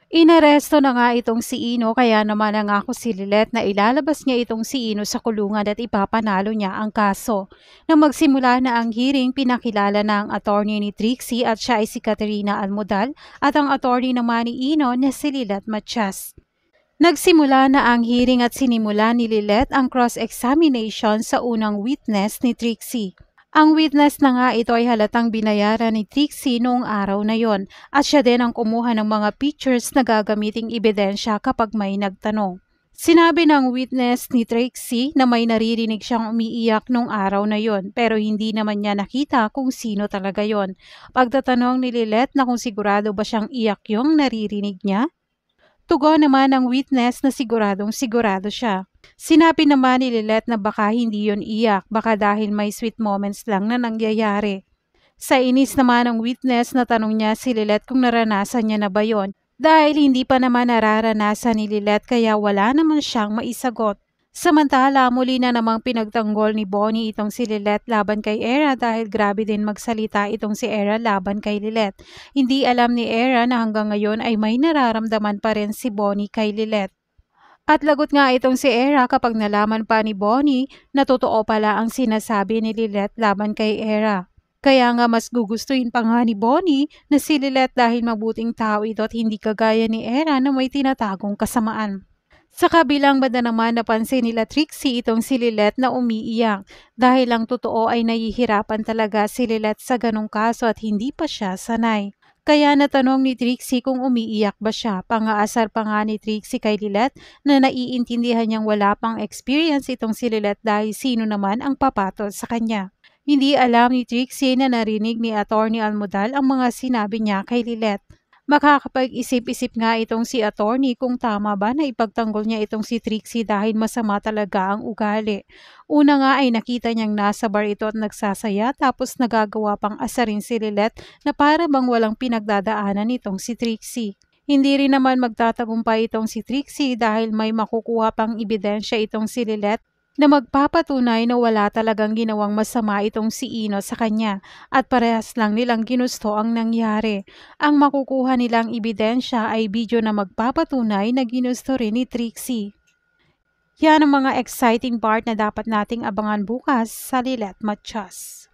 Inaresto na nga itong si Ino kaya naman nangako si Lilet na ilalabas niya itong si Ino sa kulungan at ipapanalo niya ang kaso. Nang magsimula na ang hearing, pinakilala na ang attorney ni Trixie at siya ay si Caterina Almodal at ang attorney naman ni Ino na si Lilet Matias. Nagsimula na ang hearing at sinimula ni Lilet ang cross-examination sa unang witness ni Trixie. Ang witness na nga ito ay halatang binayaran ni Trixie noong araw na yon at siya din ang kumuha ng mga pictures na gagamiting ebidensya kapag may nagtanong. Sinabi ng witness ni Trixie na may naririnig siyang umiiyak noong araw na yon pero hindi naman niya nakita kung sino talaga yon. Pagtatanong ni Lilet na kung sigurado ba siyang iyak yung naririnig niya, tugon naman ng witness na siguradong sigurado siya. Sinabi naman ni Lilet na baka hindi yon iyak, baka dahil may sweet moments lang na nangyayari. Sa inis naman ng witness na tanong niya si Lilet kung naranasan niya na ba yon, dahil hindi pa naman nararanasan ni Lilet kaya wala naman siyang maisagot. Samantala, muli na namang pinagtanggol ni Bonnie itong si Lilet laban kay Era dahil grabe din magsalita itong si Era laban kay Lilet. Hindi alam ni Era na hanggang ngayon ay may nararamdaman pa rin si Bonnie kay Lilet. At lagot nga itong si Era kapag nalaman pa ni Bonnie na totoo pala ang sinasabi ni Lilet laban kay Era. Kaya nga mas gugustuhin pa nga ni Bonnie na si Lilet dahil mabuting tao ito at hindi kagaya ni Era na may tinatagong kasamaan. Sa kabilang banda naman napansin nila Trixie itong si Lilet na umiiyak dahil ang totoo ay nahihirapan talaga si Lilet sa ganong kaso at hindi pa siya sanay. Kaya natanong ni Trixie kung umiiyak ba siya. Pangaasar pa nga ni Trixie kay Lilet na naiintindihan niyang wala pang experience itong si Lilet dahil sino naman ang papatol sa kanya. Hindi alam ni Trixie na narinig ni Attorney Almodal ang mga sinabi niya kay Lilet. Makakapag-isip-isip nga itong si attorney kung tama ba na ipagtanggol niya itong si Trixie dahil masama talaga ang ugali. Una nga ay nakita niyang nasa bar ito at nagsasaya tapos nagagawa pang asarin si Lilet na para bang walang pinagdadaanan itong si Trixie. Hindi rin naman magtatagumpay itong si Trixie dahil may makukuha pang ebidensya itong si Lilet na magpapatunay na wala talagang ginawang masama itong si Ino sa kanya at parehas lang nilang ginusto ang nangyari. Ang makukuha nilang ebidensya ay video na magpapatunay na ginusto rin ni Trixie. Yan ang mga exciting part na dapat nating abangan bukas sa Lilet Matias.